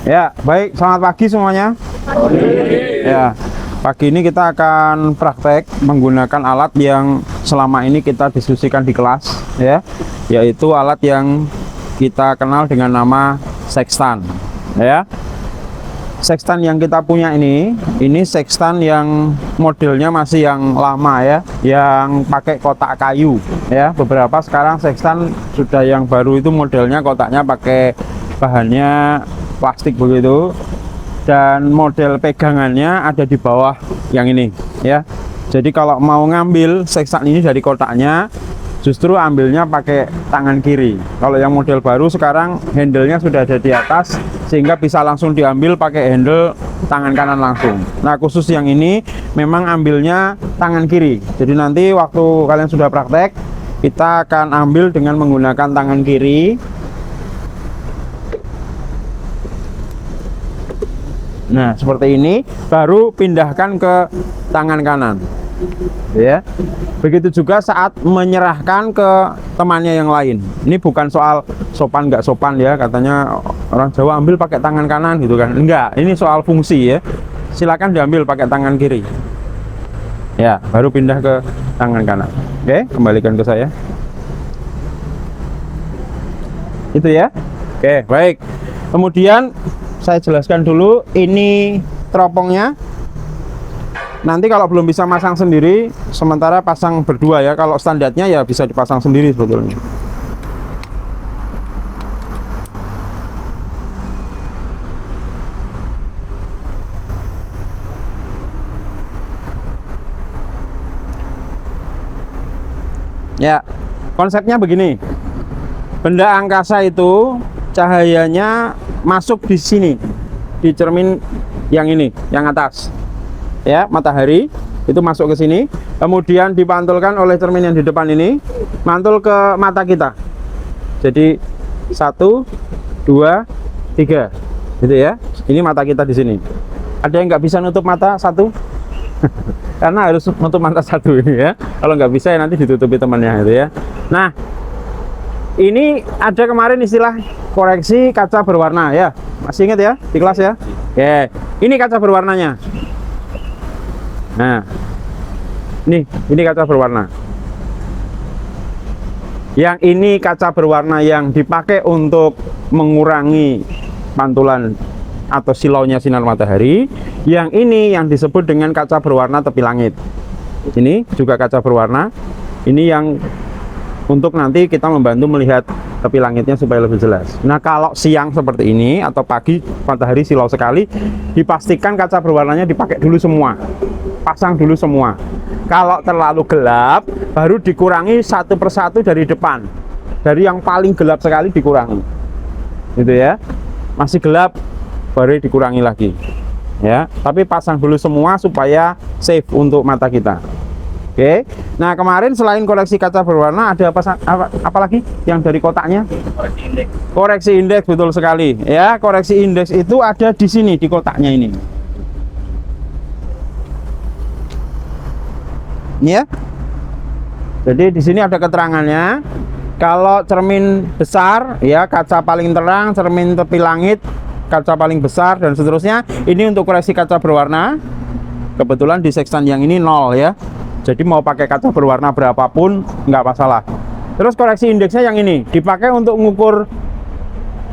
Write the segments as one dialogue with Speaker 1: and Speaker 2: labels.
Speaker 1: Ya, baik. Selamat pagi semuanya. Ya, pagi ini kita akan praktek menggunakan alat yang selama ini kita diskusikan di kelas, ya, yaitu alat yang kita kenal dengan nama sextant, ya. Sextant yang kita punya ini sextant yang modelnya masih yang lama, ya, yang pakai kotak kayu, ya. Beberapa sekarang sextant sudah yang baru itu modelnya kotaknya pakai bahannya plastik begitu, dan model pegangannya ada di bawah yang ini, ya. Jadi kalau mau ngambil sextant ini dari kotaknya, justru ambilnya pakai tangan kiri. Kalau yang model baru sekarang handle-nya sudah ada di atas, sehingga bisa langsung diambil pakai handle tangan kanan langsung. Nah, khusus yang ini memang ambilnya tangan kiri. Jadi nanti waktu kalian sudah praktek, kita akan ambil dengan menggunakan tangan kiri. Nah, seperti ini, baru pindahkan ke tangan kanan, ya. Begitu juga saat menyerahkan ke temannya yang lain. Ini bukan soal sopan nggak sopan, ya, katanya orang Jawa ambil pakai tangan kanan gitu kan. Enggak, ini soal fungsi, ya. Silakan diambil pakai tangan kiri, ya, baru pindah ke tangan kanan. Oke, kembalikan ke saya. Itu ya. Oke, baik. Kemudian saya jelaskan dulu, ini teropongnya. Nanti kalau belum bisa masang sendiri, sementara pasang berdua, ya. Kalau standarnya ya bisa dipasang sendiri sebetulnya. Ya, konsepnya begini. Benda angkasa itu cahayanya masuk di sini, di cermin yang ini, yang atas, ya, matahari itu masuk ke sini, kemudian dipantulkan oleh cermin yang di depan ini, mantul ke mata kita. Jadi 1, 2, 3, gitu ya. Ini mata kita di sini. Ada yang nggak bisa nutup mata satu? Karena harus nutup mata satu ini, ya. Kalau nggak bisa ya nanti ditutupi temannya, gitu ya. Nah, ini ada kemarin istilah koreksi kaca berwarna, ya. Masih ingat ya di kelas, ya? Oke, ini kaca berwarnanya. Nah, ini kaca berwarna. Yang ini kaca berwarna yang dipakai untuk mengurangi pantulan atau silaunya sinar matahari. Yang ini yang disebut dengan kaca berwarna tepi langit. Ini juga kaca berwarna. Ini yang untuk nanti kita membantu melihat tepi langitnya supaya lebih jelas. Nah, kalau siang seperti ini atau pagi matahari silau sekali, dipastikan kaca berwarnanya dipakai dulu semua, pasang dulu semua. Kalau terlalu gelap, baru dikurangi satu persatu dari depan, dari yang paling gelap sekali dikurangi, gitu ya. Masih gelap, baru dikurangi lagi, ya. Tapi pasang dulu semua supaya safe untuk mata kita. Oke, nah kemarin selain koreksi kaca berwarna ada apa lagi yang dari kotaknya? Koreksi indeks, betul sekali, ya. Koreksi indeks itu ada di sini di kotaknya ini, ya. Jadi di sini ada keterangannya. Kalau cermin besar, ya, kaca paling terang, cermin tepi langit, kaca paling besar, dan seterusnya. Ini untuk koreksi kaca berwarna. Kebetulan di sextant yang ini 0, ya. Jadi mau pakai kaca berwarna berapapun nggak masalah. Terus koreksi indeksnya yang ini dipakai untuk mengukur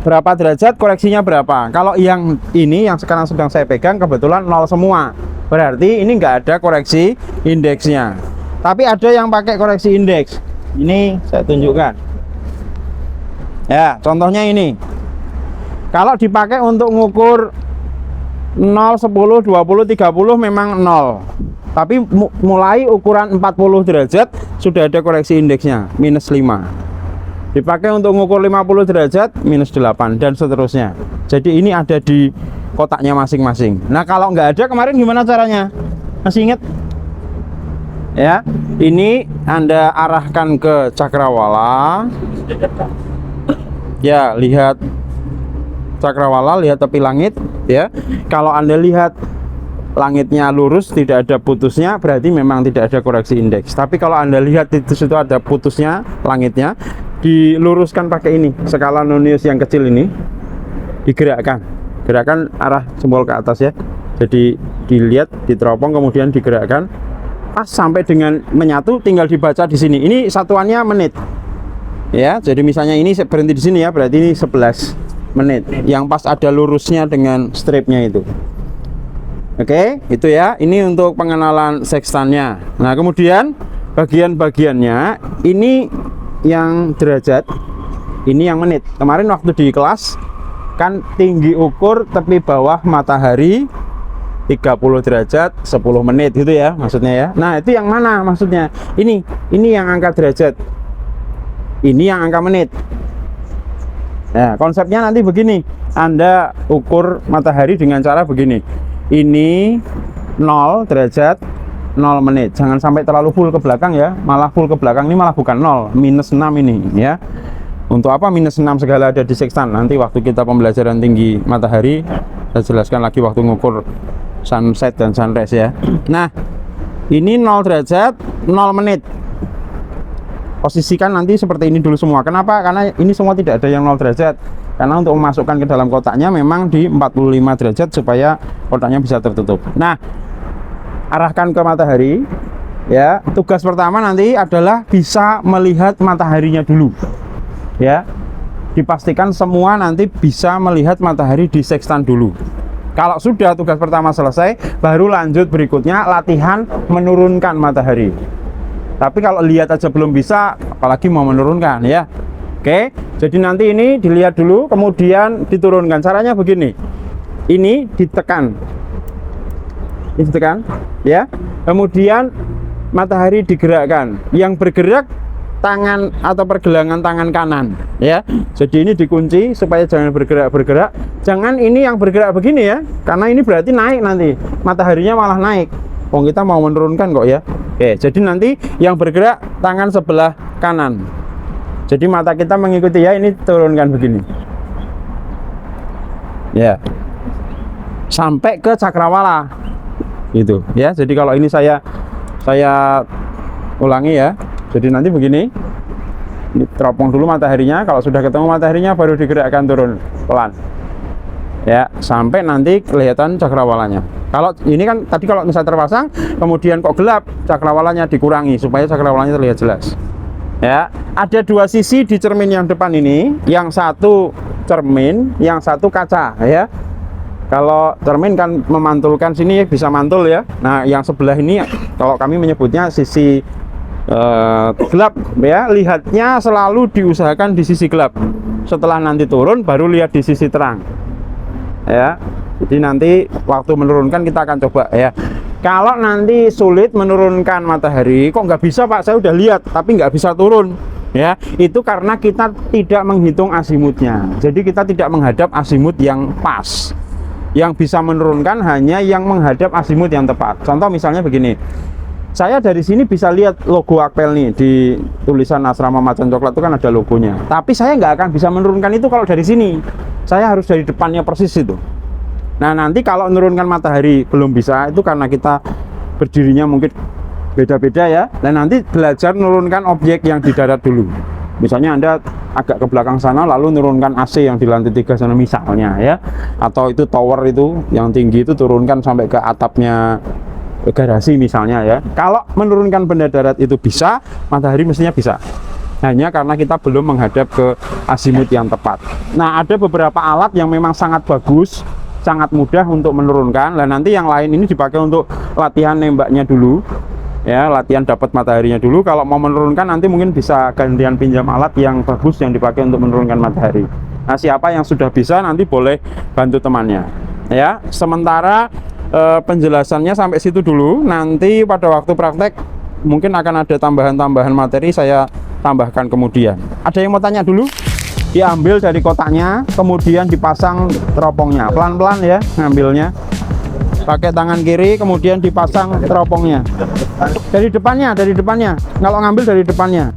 Speaker 1: berapa derajat, koreksinya berapa. Kalau yang ini yang sekarang sedang saya pegang kebetulan 0 semua, berarti ini nggak ada koreksi indeksnya. Tapi ada yang pakai koreksi indeks. Ini saya tunjukkan, ya, contohnya ini. Kalau dipakai untuk mengukur 0, 10, 20, 30 memang 0. Tapi mulai ukuran 40 derajat sudah ada koreksi indeksnya, -5. Dipakai untuk mengukur 50 derajat, -8, dan seterusnya. Jadi ini ada di kotaknya masing-masing. Nah, kalau nggak ada kemarin gimana caranya? Masih ingat? Ya, ini Anda arahkan ke cakrawala. Ya, lihat cakrawala, lihat tepi langit, ya. Kalau Anda lihat langitnya lurus, tidak ada putusnya, berarti memang tidak ada koreksi indeks. Tapi kalau Anda lihat di situ ada putusnya langitnya, diluruskan pakai ini, skala nonius yang kecil ini, digerakkan gerakan arah jempol ke atas ya. Jadi dilihat, diteropong, kemudian digerakkan pas sampai dengan menyatu, tinggal dibaca di sini. Ini satuannya menit. Ya, jadi misalnya ini berhenti di sini ya, berarti ini 11 menit. Yang pas ada lurusnya dengan stripnya itu. Oke, itu ya. Ini untuk pengenalan sextannya. Nah, kemudian bagian-bagiannya ini yang derajat, ini yang menit. Kemarin waktu di kelas kan tinggi ukur tepi bawah matahari 30 derajat 10 menit gitu ya maksudnya ya. Nah, itu yang mana maksudnya? Ini yang angka derajat. Ini yang angka menit. Nah, konsepnya nanti begini. Anda ukur matahari dengan cara begini. Ini 0 derajat 0 menit. Jangan sampai terlalu full ke belakang ya. Malah full ke belakang ini malah bukan 0, minus 6 ini ya. Untuk apa minus 6 segala ada di sextan? Nanti waktu kita pembelajaran tinggi matahari saya jelaskan lagi waktu ngukur sunset dan sunrise ya. Nah, ini 0 derajat 0 menit. Posisikan nanti seperti ini dulu semua. Kenapa? Karena ini semua tidak ada yang 0 derajat. Karena untuk memasukkan ke dalam kotaknya memang di 45 derajat supaya kotaknya bisa tertutup. Nah, arahkan ke matahari ya. Tugas pertama nanti adalah bisa melihat mataharinya dulu ya. Dipastikan semua nanti bisa melihat matahari di sextan dulu. Kalau sudah tugas pertama selesai, baru lanjut berikutnya latihan menurunkan matahari. Tapi kalau lihat aja belum bisa, apalagi mau menurunkan ya. Oke, jadi nanti ini dilihat dulu, kemudian diturunkan. Caranya begini, ini ditekan, ya. Kemudian matahari digerakkan. Yang bergerak tangan atau pergelangan tangan kanan, ya. Jadi ini dikunci supaya jangan bergerak. Jangan ini yang bergerak begini ya, karena ini berarti naik nanti. Mataharinya malah naik. Oh, kita mau menurunkan kok ya. Oke, jadi nanti yang bergerak tangan sebelah kanan. Jadi mata kita mengikuti ya, ini turunkan begini. Ya. Sampai ke cakrawala. Gitu ya. Jadi kalau ini saya ulangi ya. Jadi nanti begini. Ini teropong dulu mataharinya, kalau sudah ketemu mataharinya baru digerakkan turun pelan. Ya, sampai nanti kelihatan cakrawalanya. Kalau ini kan tadi kalau misalnya terpasang, kemudian kok gelap, cakrawalanya dikurangi supaya cakrawalanya terlihat jelas. Ya, ada dua sisi di cermin yang depan ini, yang satu cermin, yang satu kaca ya. Kalau cermin kan memantulkan sini bisa mantul ya. Nah, yang sebelah ini kalau kami menyebutnya sisi gelap ya. Lihatnya selalu diusahakan di sisi gelap. Setelah nanti turun baru lihat di sisi terang. Ya. Jadi nanti waktu menurunkan kita akan coba ya. Kalau nanti sulit menurunkan matahari, kok nggak bisa Pak? Saya udah lihat, tapi nggak bisa turun. Ya, itu karena kita tidak menghitung azimutnya. Jadi kita tidak menghadap azimut yang pas. Yang bisa menurunkan hanya yang menghadap azimut yang tepat. Contoh misalnya begini. Saya dari sini bisa lihat logo Akpel nih di tulisan Asrama Macan Coklat itu kan ada logonya. Tapi saya nggak akan bisa menurunkan itu kalau dari sini. Saya harus dari depannya persis itu. Nah, nanti kalau menurunkan matahari belum bisa, itu karena kita berdirinya mungkin beda-beda ya. Dan nanti belajar menurunkan objek yang di darat dulu. Misalnya Anda agak ke belakang sana lalu menurunkan AC yang di lantai 3 sana misalnya ya. Atau itu tower itu yang tinggi itu turunkan sampai ke atapnya garasi misalnya ya. Kalau menurunkan benda darat itu bisa, matahari mestinya bisa. Hanya karena kita belum menghadap ke azimut yang tepat. Nah, ada beberapa alat yang memang sangat bagus, sangat mudah untuk menurunkan. Dan nanti yang lain ini dipakai untuk latihan nembaknya dulu ya, latihan dapat mataharinya dulu. Kalau mau menurunkan nanti mungkin bisa gantian pinjam alat yang bagus yang dipakai untuk menurunkan matahari. Nah, siapa yang sudah bisa nanti boleh bantu temannya ya. Sementara penjelasannya sampai situ dulu. Nanti pada waktu praktek mungkin akan ada tambahan-tambahan materi, saya tambahkan kemudian. Ada yang mau tanya dulu? Diambil dari kotaknya, kemudian dipasang teropongnya. Pelan-pelan ya ngambilnya. Pakai tangan kiri, kemudian dipasang teropongnya. Dari depannya. Kalau ngambil dari depannya.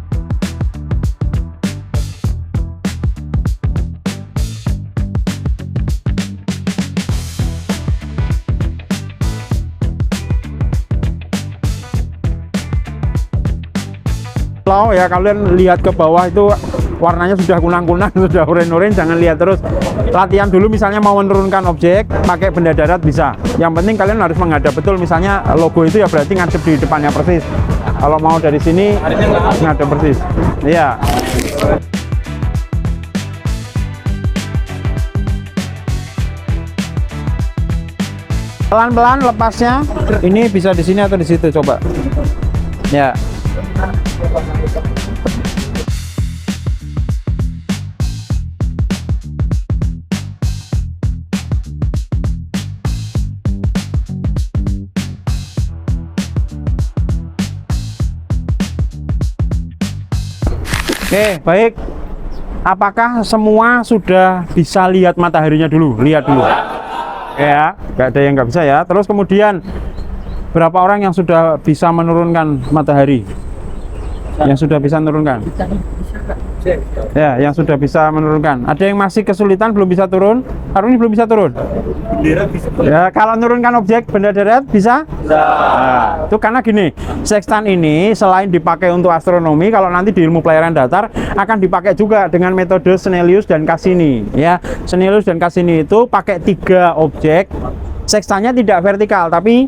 Speaker 1: Ya, kalian lihat ke bawah itu warnanya sudah kunang-kunang, sudah oren-oren, jangan lihat terus. Latihan dulu misalnya mau menurunkan objek pakai benda darat bisa. Yang penting kalian harus menghadap betul, misalnya logo itu ya berarti ngadep di depannya persis. Kalau mau dari sini ngadep persis. Iya. Pelan-pelan lepasnya. Ini bisa di sini atau di situ, coba. Ya. Oke, baik. Apakah semua sudah bisa lihat mataharinya dulu? Lihat dulu. Ya, nggak ada yang nggak bisa ya. Terus kemudian berapa orang yang sudah bisa menurunkan matahari? Yang sudah bisa menurunkan? Ya, yang sudah bisa menurunkan. Ada yang masih kesulitan belum bisa turun? Harusnya belum bisa turun. Ya, kalau menurunkan objek benda darat bisa? Nah, itu karena gini, sextant ini selain dipakai untuk astronomi, kalau nanti di ilmu pelayaran datar akan dipakai juga dengan metode Snellius dan Cassini. Ya, Snellius dan Cassini itu pakai 3 objek. Sextantnya tidak vertikal tapi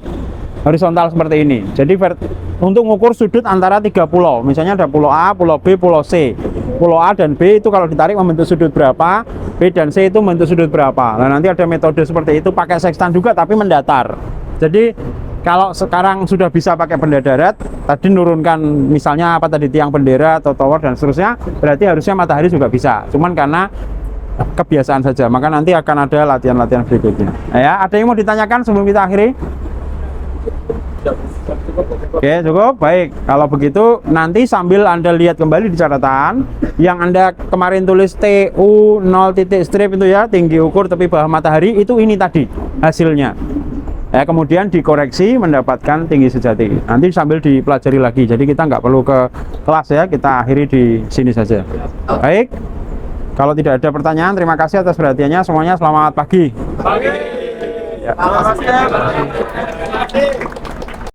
Speaker 1: horizontal seperti ini. Jadi untuk mengukur sudut antara 3 pulau, misalnya ada pulau A, pulau B, pulau C. Pulau A dan B itu kalau ditarik membentuk sudut berapa, B dan C itu membentuk sudut berapa. Nah, nanti ada metode seperti itu pakai sextant juga tapi mendatar. Jadi kalau sekarang sudah bisa pakai benda darat, tadi nurunkan misalnya apa tadi tiang bendera atau tower dan seterusnya, berarti harusnya matahari juga bisa. Cuman karena kebiasaan saja, maka nanti akan ada latihan-latihan berikutnya. Nah, ya, ada yang mau ditanyakan sebelum kita akhiri? Oke, cukup. Baik, kalau begitu nanti sambil Anda lihat kembali di catatan yang Anda kemarin tulis TU 0 titik strip itu ya, tinggi ukur tepi bawah matahari, itu ini tadi hasilnya. Ya, kemudian dikoreksi mendapatkan tinggi sejati. Nanti sambil dipelajari lagi. Jadi kita nggak perlu ke kelas ya, kita akhiri di sini saja. Baik. Kalau tidak ada pertanyaan, terima kasih atas perhatiannya semuanya. Selamat pagi.
Speaker 2: Pagi.
Speaker 1: Ya.